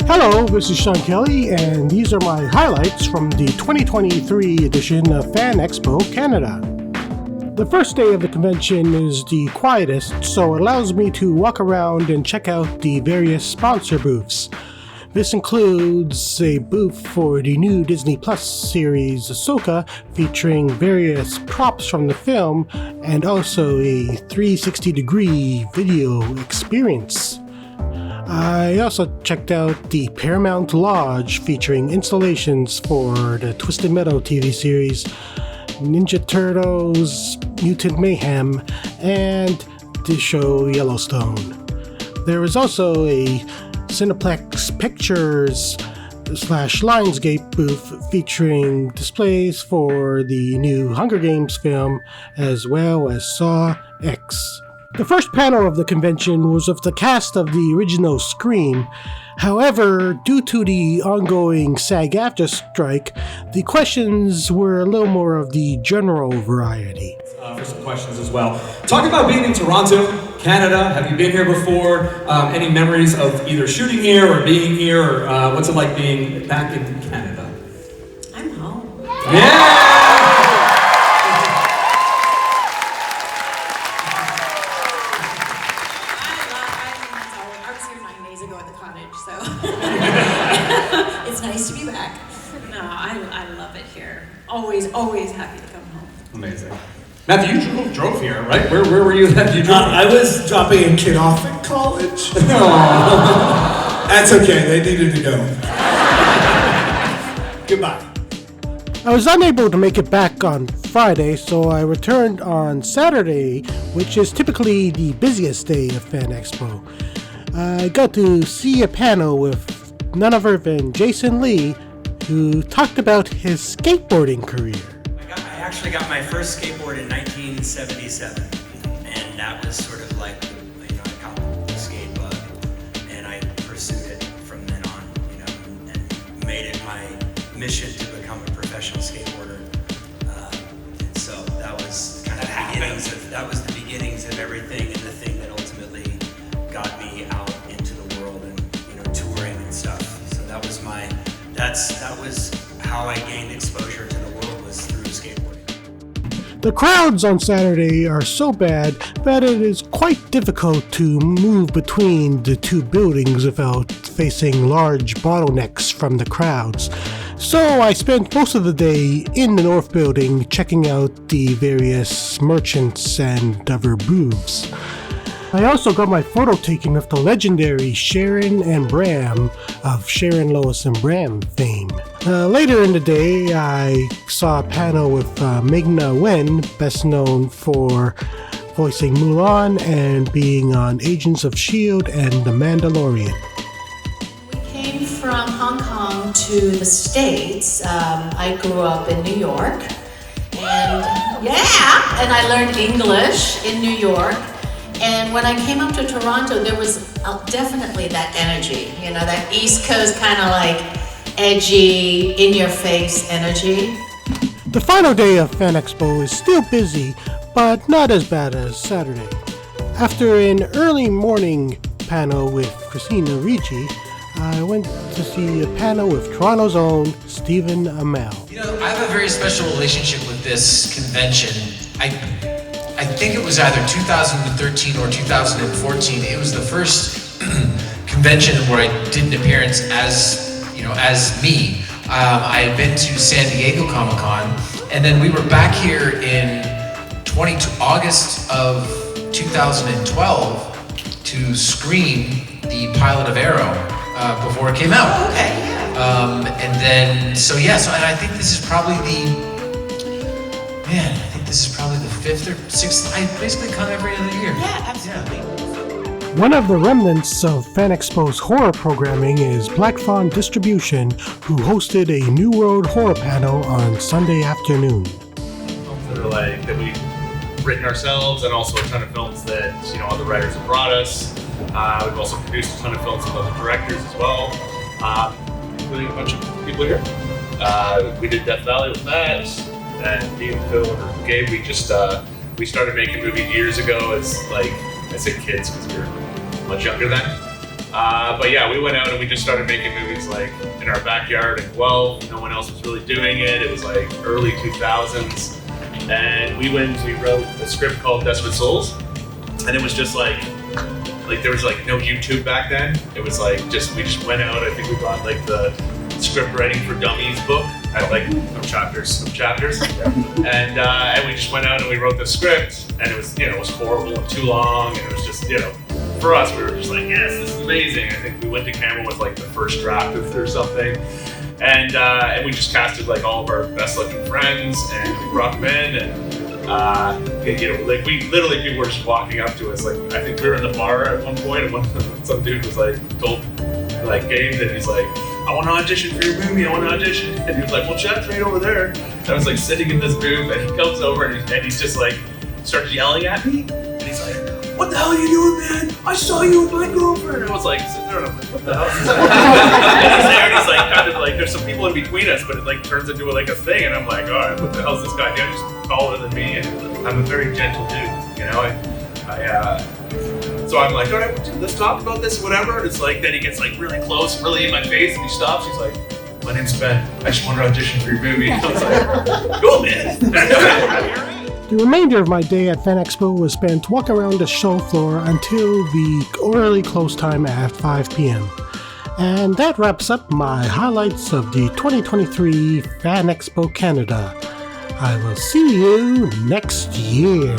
Hello, this is Sean Kelly, and these are my highlights from the 2023 edition of Fan Expo Canada. The first day of the convention is the quietest, so it allows me to walk around and check out the various sponsor booths. This includes a booth for the new Disney Plus series Ahsoka, featuring various props from the film, and also a 360-degree video experience. I also checked out the Paramount Lodge, featuring installations for the Twisted Metal TV series, Ninja Turtles, Mutant Mayhem, and the show Yellowstone. There is also a Cineplex Pictures / Lionsgate booth featuring displays for the new Hunger Games film, as well as Saw X. The first panel of the convention was of the cast of the original Scream. However, due to the ongoing SAG-AFTRA strike, the questions were a little more of the general variety. For some questions as well. Talk about being in Toronto, Canada. Have you been here before? Any memories of either shooting here or being here? Or what's it like being back in Canada? I'm home. Yeah! It's nice to be back. No, I love it here. Always happy to come home. Amazing. Matthew, you drove here, right? Where were you that you drove? I was dropping a kid off at college. That's okay, they needed to go. Goodbye. I was unable to make it back on Friday, so I returned on Saturday, which is typically the busiest day of Fan Expo. I got to see a panel with none other than Jason Lee, who talked about his skateboarding career. I actually got my first skateboard in 1977, and that was sort of like, I caught the skate bug, and I pursued it from then on, and made it my mission to become a professional skateboarder. And so that was kind of the beginnings of everything, and the thing that ultimately got me out into the world and touring and stuff. So that was how I gained exposure to the world, was through skateboarding. The crowds on Saturday are so bad that it is quite difficult to move between the two buildings without facing large bottlenecks from the crowds. So I spent most of the day in the North Building checking out the various merchants and other booths. I also got my photo taken with the legendary Sharon and Bram of Sharon, Lois, and Bram fame. Later in the day, I saw a panel with Ming-Na Wen, best known for voicing Mulan and being on Agents of S.H.I.E.L.D. and The Mandalorian. We came from Hong Kong to the States. I grew up in New York, and I learned English in New York. And when I came up to Toronto, there was definitely that energy, that East Coast kind of like edgy, in-your-face energy. The final day of Fan Expo is still busy, but not as bad as Saturday. After an early morning panel with Christina Ricci, I went to see a panel with Toronto's own Stephen Amell. I have a very special relationship with this convention. I think it was either 2013 or 2014. It was the first convention where I did an appearance as me. I had been to San Diego Comic-Con, and then we were back here in August of 2012 to screen the pilot of Arrow before it came out. Oh, okay, yeah. And then, so I think this is probably the 5th or 6th. I basically come every other year. Yeah, absolutely. Yeah. One of the remnants of Fan Expo's horror programming is Black Fawn Distribution, who hosted a New World horror panel on Sunday afternoon. That we've written ourselves, and also a ton of films that other writers have brought us. We've also produced a ton of films with other directors as well, including a bunch of people here. We did Death Valley with Matt, and me and Phil and Gabe. We started making movies years ago as I say kids because we were much younger then. But yeah, we went out and we just started making movies like in our backyard in Guelph. No one else was really doing it. It was like early 2000s. And we wrote a script called Desperate Souls. And it was just like there was like no YouTube back then. It was like we just went out. I think we bought like the Script Writing for Dummies book. Had like chapters. And we just went out and we wrote the script, and it was horrible and too long, and it was just, for us, we were just like, yes, this is amazing. I think we went to camera with like the first draft of it or something, and we just casted like all of our best looking friends, and we brought them in, and like people were just walking up to us. Like, I think we were in the bar at one point, and some dude was like games, and he's like, I want to audition for your movie, I want to audition. And he was like, well, Chad's right over there. And I was like sitting in this booth, and he comes over and he's just like, starts yelling at me. And he's like, what the hell are you doing, man? I saw you with my girlfriend. And I was like, sitting there, and I'm like, what the hell is this? And he's there, and he's like, kind of like, there's some people in between us, but it like turns into like a thing. And I'm like, all right, what the hell is this guy doing? He's taller than me, and I'm a very gentle dude, So I'm like, all right, dude, let's talk about this, whatever. And it's like, then he gets like really close, really in my face, and he stops. He's like, my name's Ben. I just want to audition for your movie. And I was like, cool, man. The remainder of my day at Fan Expo was spent walking around the show floor until the early close time at 5 p.m. And that wraps up my highlights of the 2023 Fan Expo Canada. I will see you next year.